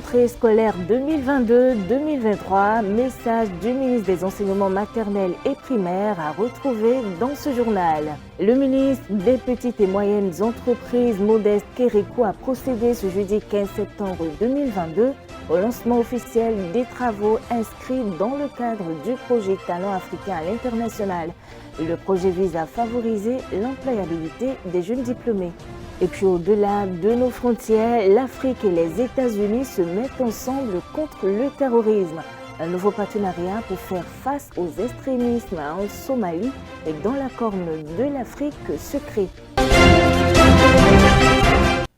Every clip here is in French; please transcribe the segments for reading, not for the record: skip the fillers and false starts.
rentrée scolaire 2022-2023, message du ministre des Enseignements maternels et primaires à retrouver dans ce journal. Le ministre des Petites et Moyennes Entreprises, Modeste Kérékou, a procédé ce jeudi 15 septembre 2022 au lancement officiel des travaux inscrits dans le cadre du projet Talent africain à l'international. Le projet vise à favoriser l'employabilité des jeunes diplômés. Et puis au-delà de nos frontières, l'Afrique et les États-Unis se mettent ensemble contre le terrorisme. Un nouveau partenariat pour faire face aux extrémismes en Somalie et dans la Corne de l'Afrique se crée.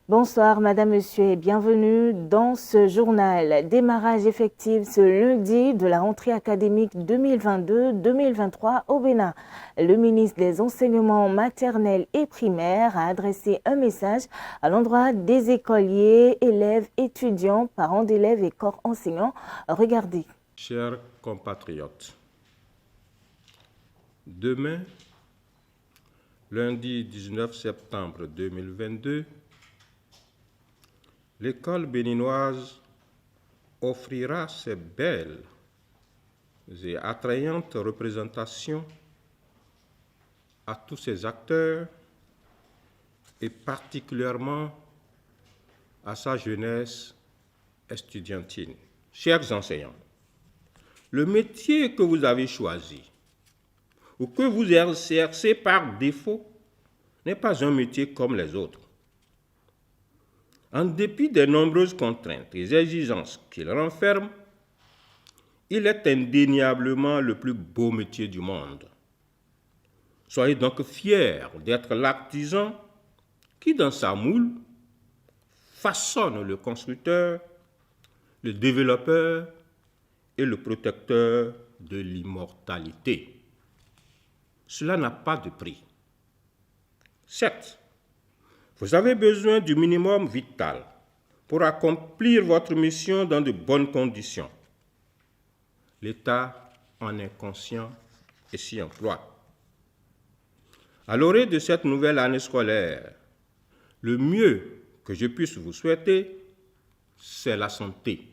Bonsoir Madame, Monsieur et bienvenue dans ce journal. Démarrage effectif ce lundi de la rentrée académique 2022-2023 au Bénin. Le ministre des Enseignements maternels et primaires a adressé un message à l'endroit des écoliers, élèves, étudiants, parents d'élèves et corps enseignants. Regardez. Chers compatriotes, demain, lundi 19 septembre 2022, l'école béninoise offrira ses belles et attrayantes représentations à tous ses acteurs et particulièrement à sa jeunesse estudiantine. Chers enseignants, le métier que vous avez choisi ou que vous exercez par défaut n'est pas un métier comme les autres. En dépit des nombreuses contraintes et exigences qu'il renferme, il est indéniablement le plus beau métier du monde. Soyez donc fiers d'être l'artisan qui, dans sa moule, façonne le constructeur, le développeur et le protecteur de l'immortalité. Cela n'a pas de prix. Certes, vous avez besoin du minimum vital pour accomplir votre mission dans de bonnes conditions. L'État en est conscient et s'y emploie. À l'orée de cette nouvelle année scolaire, le mieux que je puisse vous souhaiter, c'est la santé.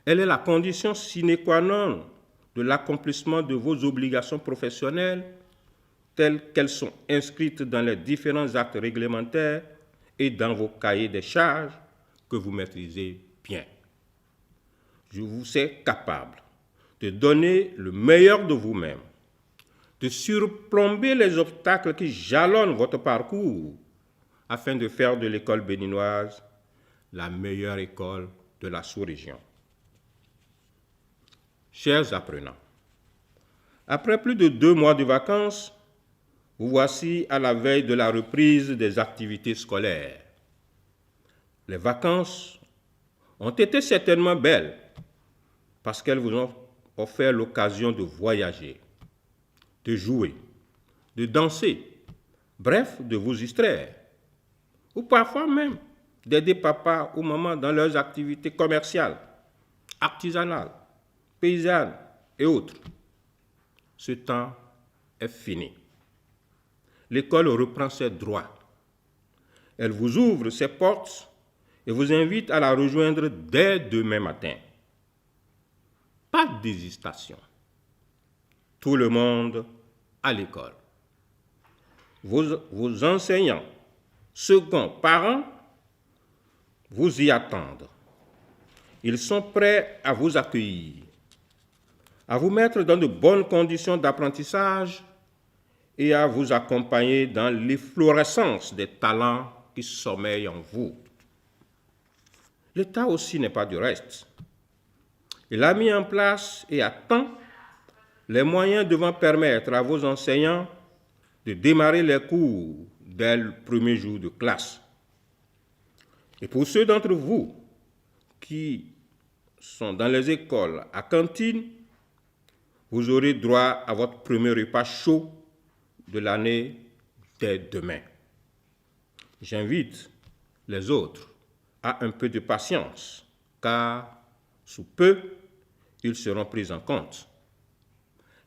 Elle est la condition sine qua non de l'accomplissement de vos obligations professionnelles telles qu'elles sont inscrites dans les différents actes réglementaires et dans vos cahiers des charges que vous maîtrisez bien. Je vous sais capable de donner le meilleur de vous-même, de surplomber les obstacles qui jalonnent votre parcours afin de faire de l'école béninoise la meilleure école de la sous-région. Chers apprenants, après plus de 2 mois de vacances, vous voici à la veille de la reprise des activités scolaires. Les vacances ont été certainement belles parce qu'elles vous ont offert l'occasion de voyager, de jouer, de danser, bref, de vous distraire, ou parfois même d'aider papa ou maman dans leurs activités commerciales, artisanales, paysannes et autres. Ce temps est fini. L'école reprend ses droits. Elle vous ouvre ses portes et vous invite à la rejoindre dès demain matin. Pas d'hésitation. Tout le monde à l'école. Vos enseignants, seconds, parents, vous y attendent. Ils sont prêts à vous accueillir, à vous mettre dans de bonnes conditions d'apprentissage et à vous accompagner dans l'efflorescence des talents qui sommeillent en vous. L'État aussi n'est pas du reste. Il a mis en place et à temps les moyens devant permettre à vos enseignants de démarrer les cours dès le premier jour de classe. Et pour ceux d'entre vous qui sont dans les écoles à cantine, vous aurez droit à votre premier repas chaud de l'année dès demain. J'invite les autres à un peu de patience, car sous peu, ils seront pris en compte.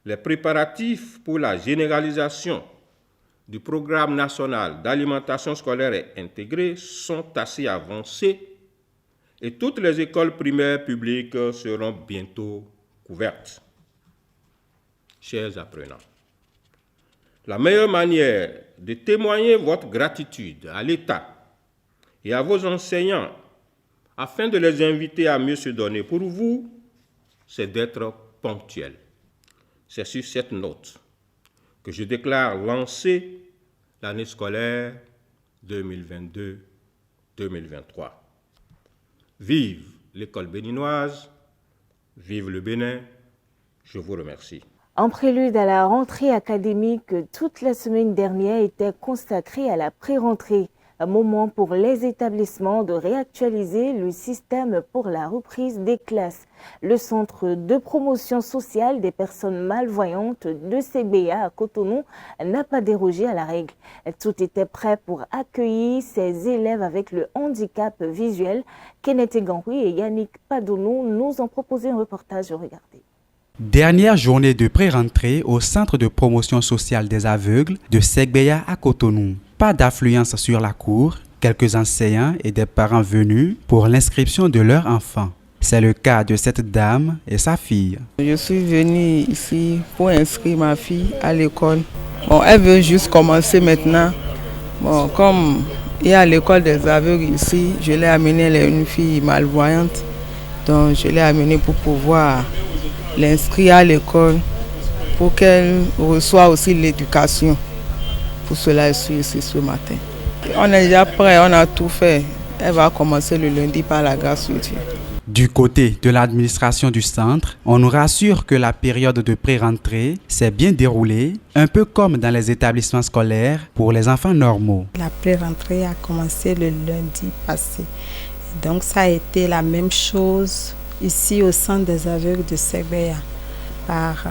Les préparatifs pour la généralisation du programme national d'alimentation scolaire et intégrée sont assez avancés et toutes les écoles primaires publiques seront bientôt couvertes. Chers apprenants, la meilleure manière de témoigner votre gratitude à l'État et à vos enseignants afin de les inviter à mieux se donner pour vous, c'est d'être ponctuel. C'est sur cette note que je déclare lancer l'année scolaire 2022-2023. Vive l'école béninoise, vive le Bénin, je vous remercie. En prélude à la rentrée académique, toute la semaine dernière était consacrée à la pré-rentrée, un moment pour les établissements de réactualiser le système pour la reprise des classes. Le Centre de promotion sociale des personnes malvoyantes de CBA à Cotonou n'a pas dérogé à la règle. Tout était prêt pour accueillir ces élèves avec le handicap visuel. Kenneth Eganroui et Yannick Padonou nous ont proposé un reportage. Regardez. Dernière journée de pré-rentrée au Centre de promotion sociale des aveugles de Segbeya à Cotonou. Pas d'affluence sur la cour, quelques enseignants et des parents venus pour l'inscription de leur enfant. C'est le cas de cette dame et sa fille. Je suis venue ici pour inscrire ma fille à l'école. Bon, elle veut juste commencer maintenant. Bon, comme il y a l'école des aveugles ici, je l'ai amenée, elle est une fille malvoyante. Donc je l'ai amenée pour pouvoir l'inscrire à l'école pour qu'elle reçoive aussi l'éducation. Pour cela, je suis ici ce matin. On est déjà prêt, on a tout fait. Elle va commencer le lundi par la grâce de Dieu. Du côté de l'administration du centre, on nous rassure que la période de pré-rentrée s'est bien déroulée, un peu comme dans les établissements scolaires pour les enfants normaux. La pré-rentrée a commencé le lundi passé. Donc ça a été la même chose ici au centre des aveugles de Segbeya par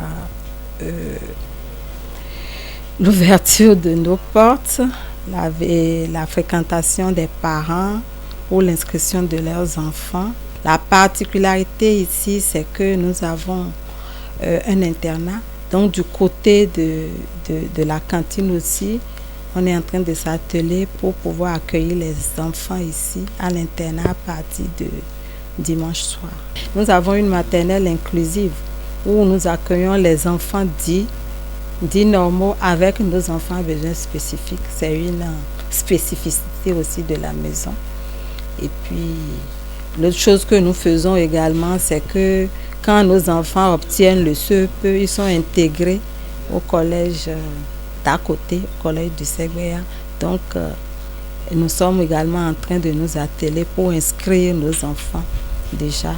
l'ouverture de nos portes, la fréquentation des parents pour l'inscription de leurs enfants. La particularité ici, c'est que nous avons un internat. Donc du côté de la cantine aussi, on est en train de s'atteler pour pouvoir accueillir les enfants ici à l'internat à partir de dimanche soir. Nous avons une maternelle inclusive où nous accueillons les enfants dits normaux avec nos enfants à besoins spécifiques. C'est une spécificité aussi de la maison. Et puis, l'autre chose que nous faisons également, c'est que quand nos enfants obtiennent le CEP, ils sont intégrés au collège d'à côté, au collège du Segbeya. Donc, nous sommes également en train de nous atteler pour inscrire nos enfants déjà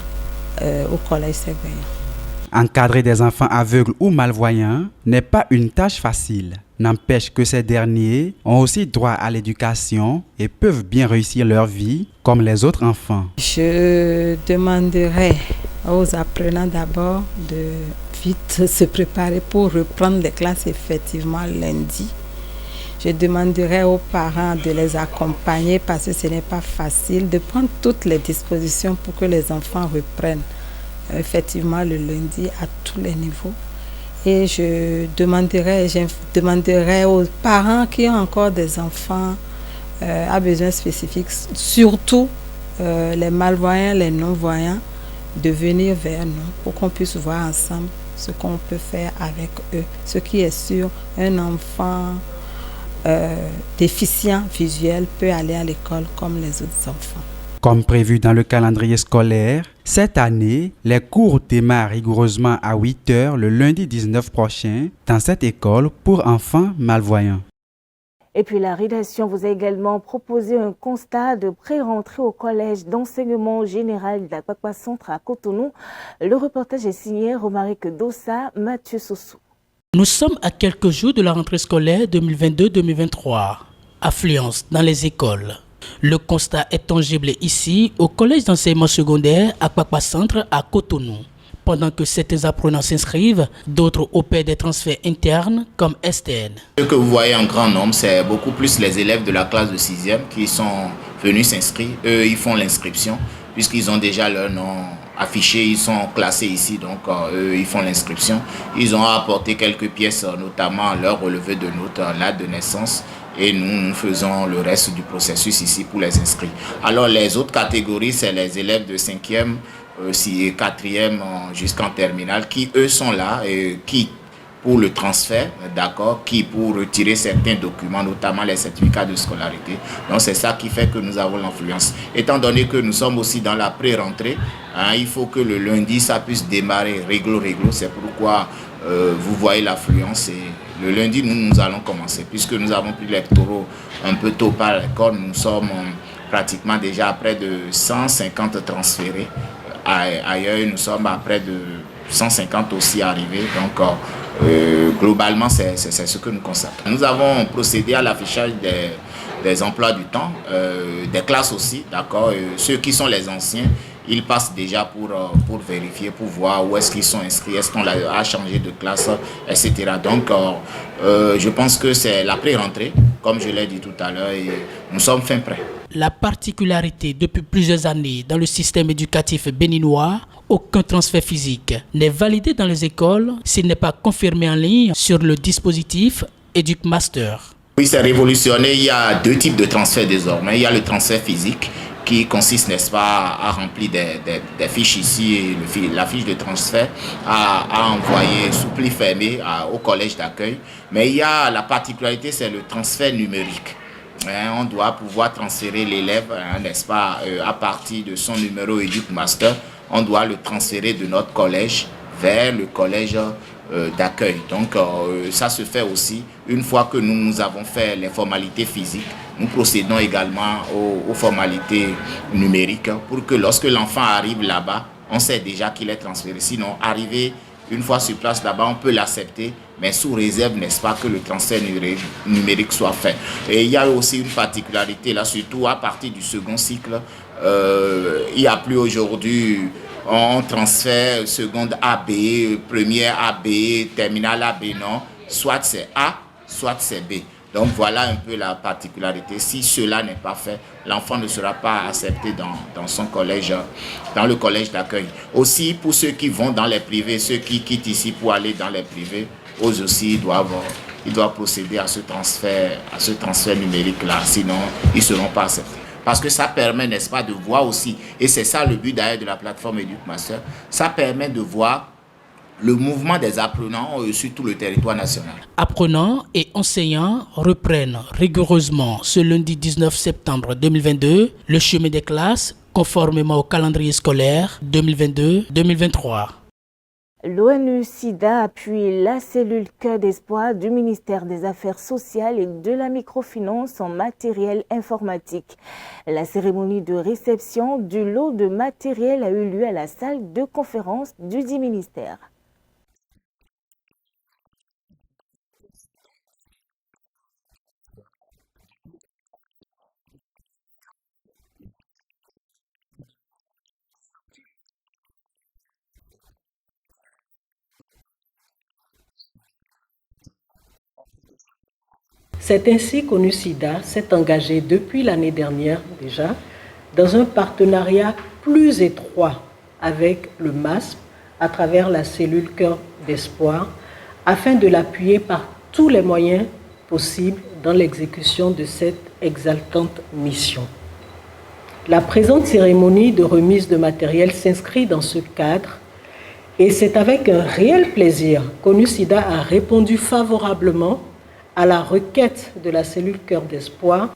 au collège Segbeya. Encadrer des enfants aveugles ou malvoyants n'est pas une tâche facile. N'empêche que ces derniers ont aussi droit à l'éducation et peuvent bien réussir leur vie comme les autres enfants. Je demanderai aux apprenants d'abord de vite se préparer pour reprendre les classes effectivement lundi. Je demanderai aux parents de les accompagner parce que ce n'est pas facile de prendre toutes les dispositions pour que les enfants reprennent effectivement le lundi à tous les niveaux. Et je demanderai aux parents qui ont encore des enfants à besoins spécifiques, surtout les malvoyants, les non-voyants, de venir vers nous pour qu'on puisse voir ensemble ce qu'on peut faire avec eux. Ce qui est sûr, un enfant déficient visuel peut aller à l'école comme les autres enfants. Comme prévu dans le calendrier scolaire, cette année, les cours démarrent rigoureusement à 8 h le lundi 19 prochain dans cette école pour enfants malvoyants. Et puis la rédaction vous a également proposé un constat de pré-rentrée au collège d'enseignement général d'Akpakpa Centre à Cotonou. Le reportage est signé Romaric Dossa, Mathieu Sossou. Nous sommes à quelques jours de la rentrée scolaire 2022-2023. Affluence dans les écoles. Le constat est tangible ici, au collège d'enseignement secondaire à Akpakpa Centre à Cotonou. Pendant que certains apprenants s'inscrivent, d'autres opèrent des transferts internes comme STN. Ce que vous voyez en grand nombre, c'est beaucoup plus les élèves de la classe de 6e qui sont venus s'inscrire. Eux, ils font l'inscription puisqu'ils ont déjà leur nom affiché, ils sont classés ici, donc eux, ils font l'inscription. Ils ont apporté quelques pièces, notamment leur relevé de notes, l'acte de naissance et nous faisons le reste du processus ici pour les inscrits. Alors les autres catégories, c'est les élèves de 5e, 4e jusqu'en terminale qui eux sont là et qui pour le transfert, d'accord, qui pour retirer certains documents, notamment les certificats de scolarité. Donc c'est ça qui fait que nous avons l'influence. Étant donné que nous sommes aussi dans la pré-rentrée, il faut que le lundi, ça puisse démarrer réglo. C'est pourquoi vous voyez l'affluence. Et le lundi, nous allons commencer. Puisque nous avons pris les taureaux un peu tôt par l'école, nous sommes pratiquement déjà à près de 150 transférés. Ailleurs, nous sommes à près de 150 aussi arrivés. Donc, globalement, c'est ce que nous constatons. Nous avons procédé à l'affichage des emplois du temps, des classes aussi, d'accord. Ceux qui sont les anciens, ils passent déjà pour vérifier, pour voir où est-ce qu'ils sont inscrits, est-ce qu'on a changé de classe, etc. Donc, je pense que c'est la pré-rentrée, comme je l'ai dit tout à l'heure, et nous sommes fin prêts. La particularité depuis plusieurs années dans le système éducatif béninois, aucun transfert physique n'est validé dans les écoles s'il n'est pas confirmé en ligne sur le dispositif EducMaster. Oui, c'est révolutionné. Il y a deux types de transferts désormais. Il y a le transfert physique qui consiste, n'est-ce pas, à remplir des fiches ici et la fiche de transfert à envoyer sous pli fermé au collège d'accueil. Mais il y a la particularité, c'est le transfert numérique. On doit pouvoir transférer l'élève, n'est-ce pas, à partir de son numéro EducMaster. On doit le transférer de notre collège vers le collège d'accueil. Donc ça se fait aussi une fois que nous avons fait les formalités physiques. Nous procédons également aux formalités numériques pour que lorsque l'enfant arrive là-bas, on sait déjà qu'il est transféré. Sinon, arrivé une fois sur place là-bas, on peut l'accepter, mais sous réserve, n'est-ce pas, que le transfert numérique soit fait. Et il y a aussi une particularité là, surtout à partir du second cycle. Il n'y a plus aujourd'hui on transfert seconde AB, première AB, terminale AB, non. Soit c'est A, soit c'est B. Donc voilà un peu la particularité. Si cela n'est pas fait, l'enfant ne sera pas accepté dans son collège, dans le collège d'accueil. Aussi, pour ceux qui vont dans les privés, ceux qui quittent ici pour aller dans les privés, eux aussi ils doivent procéder à ce transfert numérique-là. Sinon, ils ne seront pas acceptés. Parce que ça permet, n'est-ce pas, de voir aussi, et c'est ça le but d'ailleurs de la plateforme EducMaster, ça permet de voir le mouvement des apprenants sur tout le territoire national. Apprenants et enseignants reprennent rigoureusement ce lundi 19 septembre 2022 le chemin des classes conformément au calendrier scolaire 2022-2023. L'ONU-SIDA appuie la cellule Cœur d'Espoir du ministère des Affaires sociales et de la microfinance en matériel informatique. La cérémonie de réception du lot de matériel a eu lieu à la salle de conférence du dit ministère. C'est ainsi qu'ONU-SIDA s'est engagé depuis l'année dernière déjà dans un partenariat plus étroit avec le MASP à travers la cellule Cœur d'Espoir afin de l'appuyer par tous les moyens possibles dans l'exécution de cette exaltante mission. La présente cérémonie de remise de matériel s'inscrit dans ce cadre et c'est avec un réel plaisir qu'ONU-SIDA a répondu favorablement à la requête de la cellule Cœur d'Espoir.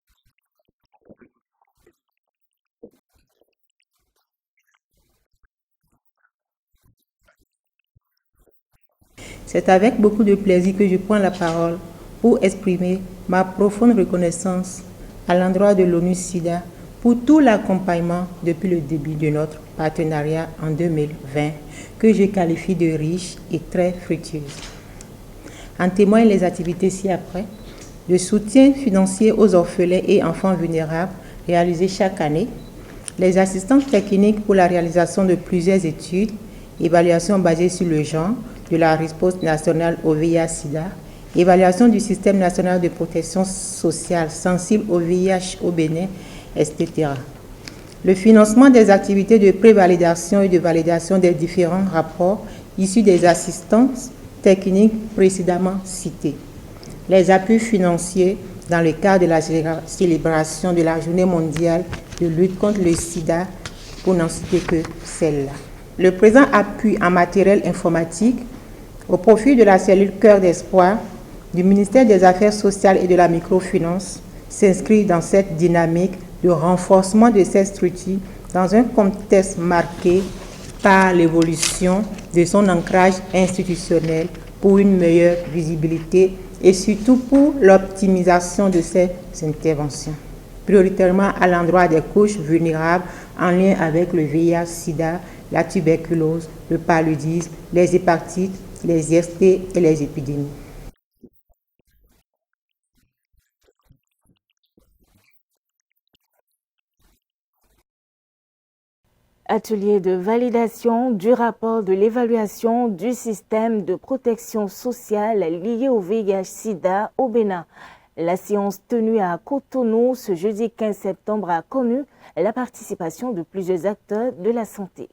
C'est avec beaucoup de plaisir que je prends la parole pour exprimer ma profonde reconnaissance à l'endroit de l'ONU-SIDA pour tout l'accompagnement depuis le début de notre partenariat en 2020 que je qualifie de riche et très fructueuse. En témoignent les activités ci-après, le soutien financier aux orphelins et enfants vulnérables réalisé chaque année, les assistances techniques pour la réalisation de plusieurs études, évaluation basée sur le genre, de la riposte nationale au VIH-Sida, évaluation du système national de protection sociale sensible au VIH au Bénin, etc. Le financement des activités de prévalidation et de validation des différents rapports issus des assistances techniques précédemment cités. Les appuis financiers dans le cadre de la célébration de la Journée mondiale de lutte contre le sida, pour n'en citer que celle-là. Le présent appui en matériel informatique au profit de la cellule Cœur d'Espoir du ministère des Affaires sociales et de la microfinance s'inscrit dans cette dynamique de renforcement de cette structure dans un contexte marqué par l'évolution de son ancrage institutionnel pour une meilleure visibilité et surtout pour l'optimisation de ces interventions, prioritairement à l'endroit des couches vulnérables en lien avec le VIH-Sida, la tuberculose, le paludisme, les hépatites, les IST et les épidémies. Atelier de validation du rapport de l'évaluation du système de protection sociale lié au VIH-Sida au Bénin. La séance tenue à Cotonou ce jeudi 15 septembre a connu la participation de plusieurs acteurs de la santé.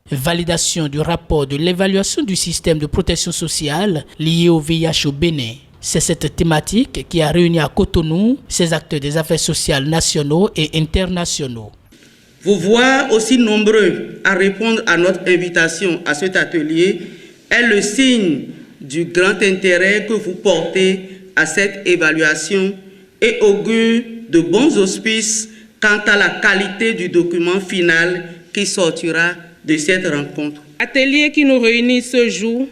Validation du rapport de l'évaluation du système de protection sociale lié au VIH au Bénin. C'est cette thématique qui a réuni à Cotonou ces acteurs des affaires sociales nationaux et internationaux. Vous voir aussi nombreux à répondre à notre invitation à cet atelier est le signe du grand intérêt que vous portez à cette évaluation et augure de bons auspices quant à la qualité du document final qui sortira de cette rencontre. L'atelier qui nous réunit ce jour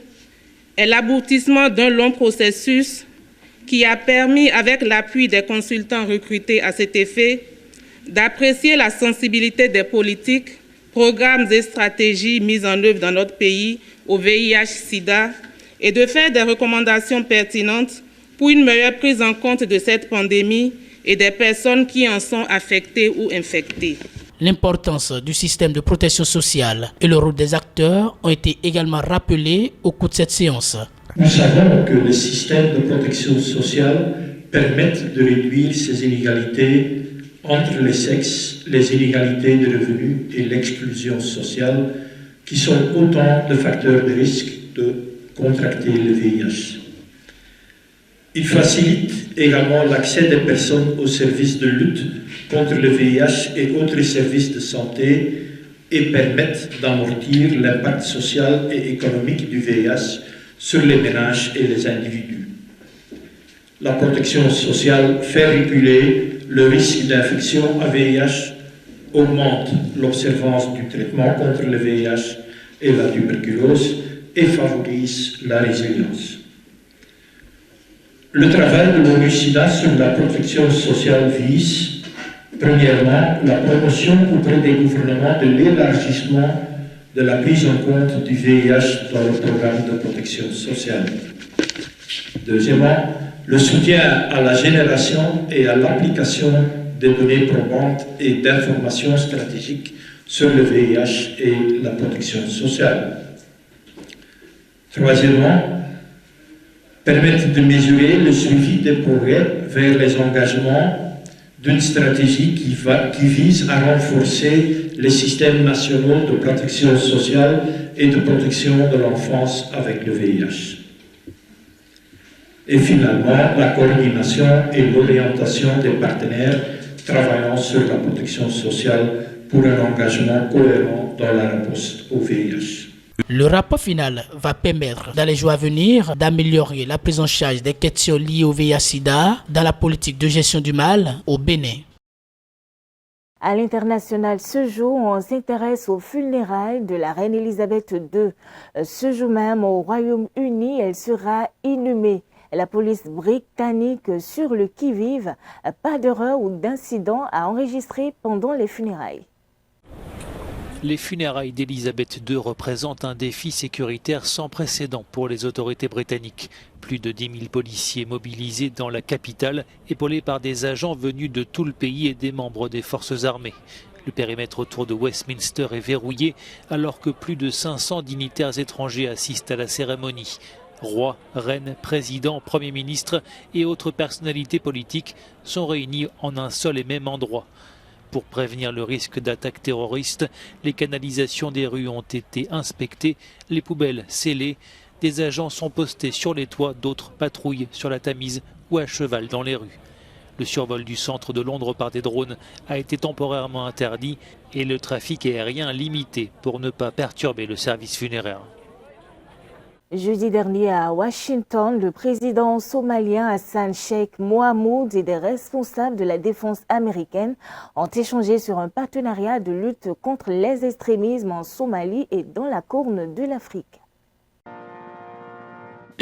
est l'aboutissement d'un long processus qui a permis, avec l'appui des consultants recrutés à cet effet, d'apprécier la sensibilité des politiques, programmes et stratégies mises en œuvre dans notre pays au VIH-Sida et de faire des recommandations pertinentes pour une meilleure prise en compte de cette pandémie et des personnes qui en sont affectées ou infectées. L'importance du système de protection sociale et le rôle des acteurs ont été également rappelés au cours de cette séance. Nous savons que les systèmes de protection sociale permettent de réduire ces inégalités entre les sexes, les inégalités de revenus et l'exclusion sociale, qui sont autant de facteurs de risque de contracter le VIH. Il facilite également l'accès des personnes aux services de lutte contre le VIH et autres services de santé et permettent d'amortir l'impact social et économique du VIH sur les ménages et les individus. La protection sociale fait reculer le risque d'infection à VIH, augmente l'observance du traitement contre le VIH et la tuberculose et favorise la résilience. Le travail de l'ONU-SIDA sur la protection sociale vise, premièrement, la promotion auprès des gouvernements de l'élargissement de la prise en compte du VIH dans le programme de protection sociale. Deuxièmement, le soutien à la génération et à l'application des données probantes et d'informations stratégiques sur le VIH et la protection sociale. Troisièmement, permettre de mesurer le suivi des progrès vers les engagements d'une stratégie qui vise à renforcer les systèmes nationaux de protection sociale et de protection de l'enfance avec le VIH. Et finalement, la coordination et l'orientation des partenaires travaillant sur la protection sociale pour un engagement cohérent dans la réponse au VIH. Le rapport final va permettre, dans les jours à venir, d'améliorer la prise en charge des questions liées au VIH-Sida dans la politique de gestion du mal au Bénin. À l'international, ce jour, on s'intéresse aux funérailles de la reine Elisabeth II. Ce jour même, au Royaume-Uni, elle sera inhumée. La police britannique sur le qui-vive, pas d'erreur ou d'incident à enregistrer pendant les funérailles. Les funérailles d'Elisabeth II représentent un défi sécuritaire sans précédent pour les autorités britanniques. Plus de 10 000 policiers mobilisés dans la capitale, épaulés par des agents venus de tout le pays et des membres des forces armées. Le périmètre autour de Westminster est verrouillé alors que plus de 500 dignitaires étrangers assistent à la cérémonie. Rois, reines, présidents, premiers ministres et autres personnalités politiques sont réunis en un seul et même endroit. Pour prévenir le risque d'attaque terroriste, les canalisations des rues ont été inspectées, les poubelles scellées, des agents sont postés sur les toits, d'autres patrouillent sur la Tamise ou à cheval dans les rues. Le survol du centre de Londres par des drones a été temporairement interdit et le trafic aérien limité pour ne pas perturber le service funéraire. Jeudi dernier à Washington, le président somalien Hassan Sheikh Mohamud et des responsables de la défense américaine ont échangé sur un partenariat de lutte contre les extrémismes en Somalie et dans la Corne de l'Afrique.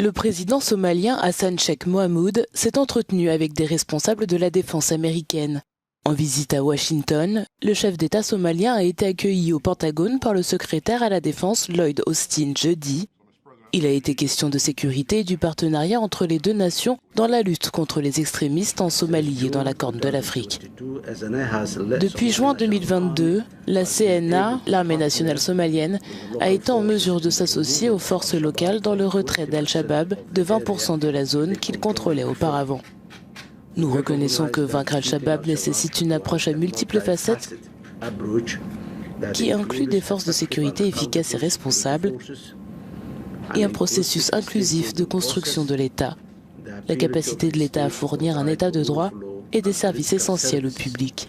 Le président somalien Hassan Sheikh Mohamud s'est entretenu avec des responsables de la défense américaine. En visite à Washington, le chef d'État somalien a été accueilli au Pentagone par le secrétaire à la défense Lloyd Austin jeudi. Il a été question de sécurité et du partenariat entre les deux nations dans la lutte contre les extrémistes en Somalie et dans la Corne de l'Afrique. Depuis juin 2022, la CNA, l'armée nationale somalienne, a été en mesure de s'associer aux forces locales dans le retrait d'Al-Shabaab de 20% de la zone qu'il contrôlait auparavant. Nous reconnaissons que vaincre Al-Shabaab nécessite une approche à multiples facettes qui inclut des forces de sécurité efficaces et responsables et un processus inclusif de construction de l'État, la capacité de l'État à fournir un État de droit et des services essentiels au public.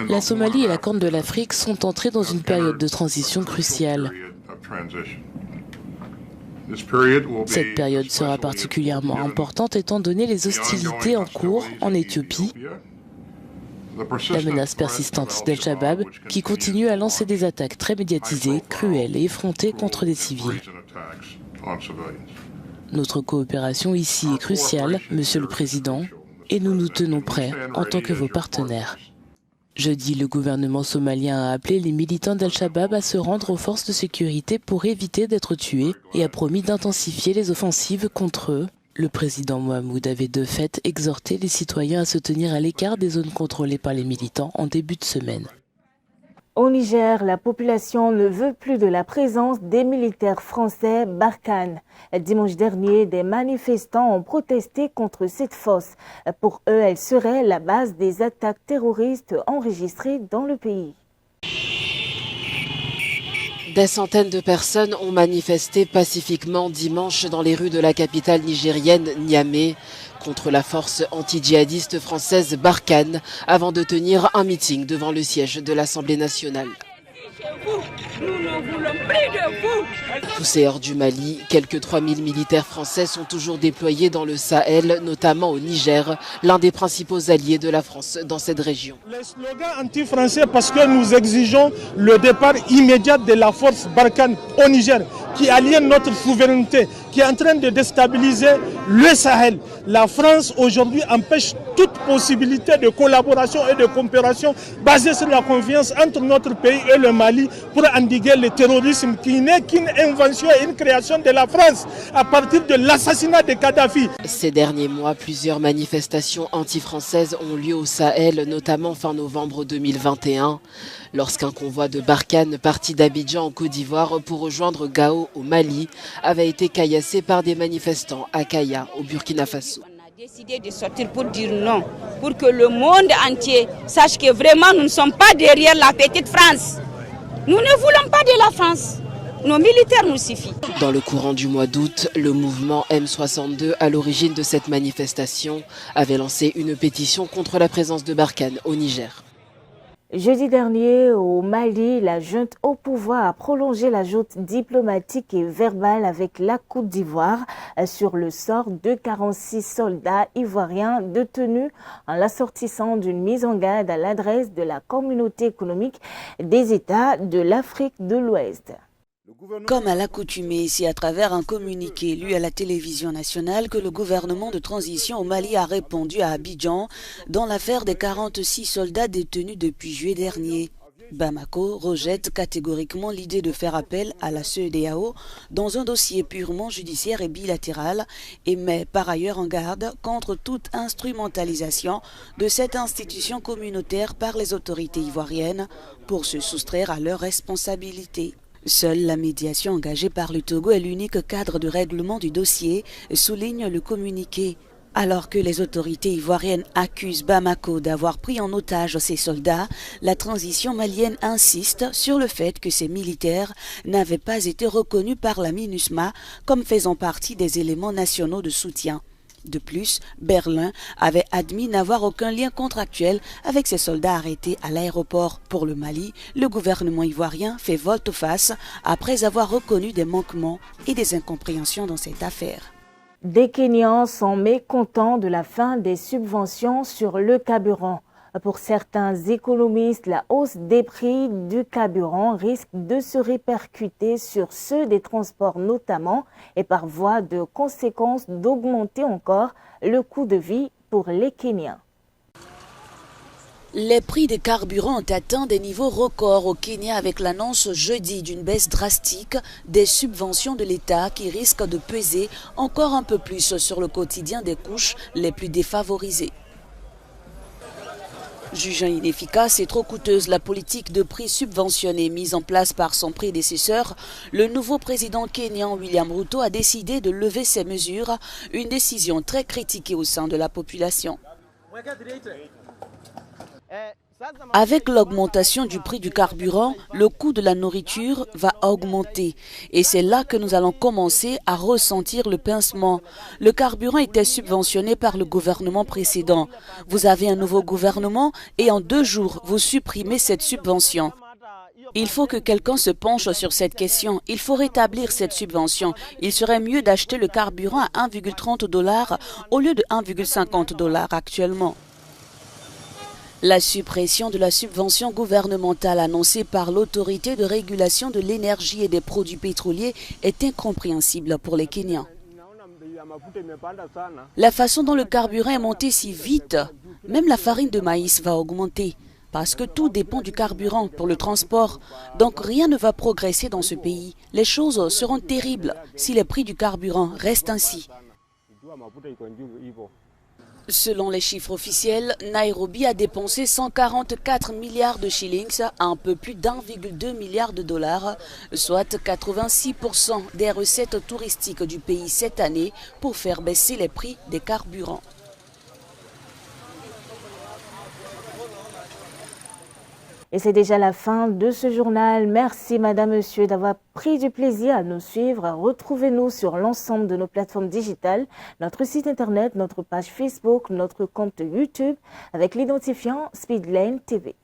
La Somalie et la Corne de l'Afrique sont entrées dans une période de transition cruciale. Cette période sera particulièrement importante étant donné les hostilités en cours en Éthiopie, la menace persistante d'Al-Shabaab qui continue à lancer des attaques très médiatisées, cruelles et effrontées contre des civils. Notre coopération ici est cruciale, Monsieur le Président, et nous nous tenons prêts en tant que vos partenaires. Jeudi, le gouvernement somalien a appelé les militants d'Al-Shabaab à se rendre aux forces de sécurité pour éviter d'être tués et a promis d'intensifier les offensives contre eux. Le président Mohamud avait de fait exhorté les citoyens à se tenir à l'écart des zones contrôlées par les militants en début de semaine. Au Niger, la population ne veut plus de la présence des militaires français Barkhane. Dimanche dernier, des manifestants ont protesté contre cette fosse. Pour eux, elle serait la base des attaques terroristes enregistrées dans le pays. Des centaines de personnes ont manifesté pacifiquement dimanche dans les rues de la capitale nigérienne, Niamey, contre la force anti-djihadiste française Barkhane, avant de tenir un meeting devant le siège de l'Assemblée nationale. Nous ne voulons plus de vous. Poussés hors du Mali, quelques 3000 militaires français sont toujours déployés dans le Sahel, notamment au Niger, l'un des principaux alliés de la France dans cette région. Les slogans anti-français parce que nous exigeons le départ immédiat de la force Barkhane au Niger, qui aliène notre souveraineté, qui est en train de déstabiliser le Sahel. La France aujourd'hui empêche toute possibilité de collaboration et de coopération basée sur la confiance entre notre pays et le Mali pour endiguer le terrorisme qui n'est qu'une invention et une création de la France à partir de l'assassinat de Kadhafi. Ces derniers mois, plusieurs manifestations anti-françaises ont lieu au Sahel, notamment fin novembre 2021, lorsqu'un convoi de Barkhane parti d'Abidjan en Côte d'Ivoire pour rejoindre Gao au Mali avait été caillassé par des manifestants à Kaya au Burkina Faso. On a décidé de sortir pour dire non, pour que le monde entier sache que vraiment nous ne sommes pas derrière la petite France. Nous ne voulons pas de la France. Nos militaires nous suffisent. Dans le courant du mois d'août, le mouvement M62, à l'origine de cette manifestation, avait lancé une pétition contre la présence de Barkhane au Niger. Jeudi dernier, au Mali, la junte au pouvoir a prolongé la joute diplomatique et verbale avec la Côte d'Ivoire sur le sort de 46 soldats ivoiriens détenus en l'assortissant d'une mise en garde à l'adresse de la communauté économique des États de l'Afrique de l'Ouest. Comme à l'accoutumée, c'est à travers un communiqué lu à la télévision nationale que le gouvernement de transition au Mali a répondu à Abidjan dans l'affaire des 46 soldats détenus depuis juillet dernier. Bamako rejette catégoriquement l'idée de faire appel à la CEDEAO dans un dossier purement judiciaire et bilatéral et met par ailleurs en garde contre toute instrumentalisation de cette institution communautaire par les autorités ivoiriennes pour se soustraire à leurs responsabilités. Seule la médiation engagée par le Togo est l'unique cadre de règlement du dossier, souligne le communiqué. Alors que les autorités ivoiriennes accusent Bamako d'avoir pris en otage ces soldats, la transition malienne insiste sur le fait que ces militaires n'avaient pas été reconnus par la MINUSMA comme faisant partie des éléments nationaux de soutien. De plus, Berlin avait admis n'avoir aucun lien contractuel avec ses soldats arrêtés à l'aéroport. Pour le Mali, le gouvernement ivoirien fait volte-face après avoir reconnu des manquements et des incompréhensions dans cette affaire. Des Kenyans sont mécontents de la fin des subventions sur le carburant. Pour certains économistes, la hausse des prix du carburant risque de se répercuter sur ceux des transports notamment et par voie de conséquence d'augmenter encore le coût de vie pour les Kenyans. Les prix des carburants ont atteint des niveaux records au Kenya avec l'annonce jeudi d'une baisse drastique des subventions de l'État qui risquent de peser encore un peu plus sur le quotidien des couches les plus défavorisées. Jugeant inefficace et trop coûteuse la politique de prix subventionnés mise en place par son prédécesseur, le nouveau président kényan William Ruto a décidé de lever ces mesures, une décision très critiquée au sein de la population. Avec l'augmentation du prix du carburant, le coût de la nourriture va augmenter. Et c'est là que nous allons commencer à ressentir le pincement. Le carburant était subventionné par le gouvernement précédent. Vous avez un nouveau gouvernement et en 2 jours, vous supprimez cette subvention. Il faut que quelqu'un se penche sur cette question. Il faut rétablir cette subvention. Il serait mieux d'acheter le carburant à 1,30 $ au lieu de 1,50 $ actuellement. La suppression de la subvention gouvernementale annoncée par l'autorité de régulation de l'énergie et des produits pétroliers est incompréhensible pour les Kenyans. La façon dont le carburant est monté si vite, même la farine de maïs va augmenter, parce que tout dépend du carburant pour le transport. Donc rien ne va progresser dans ce pays. Les choses seront terribles si les prix du carburant restent ainsi. Selon les chiffres officiels, Nairobi a dépensé 144 milliards de shillings, un peu plus d'1,2 milliard de dollars, soit 86% des recettes touristiques du pays cette année pour faire baisser les prix des carburants. Et c'est déjà la fin de ce journal. Merci Madame, Monsieur d'avoir pris du plaisir à nous suivre. Retrouvez-nous sur l'ensemble de nos plateformes digitales, notre site internet, notre page Facebook, notre compte YouTube avec l'identifiant Speedlane TV.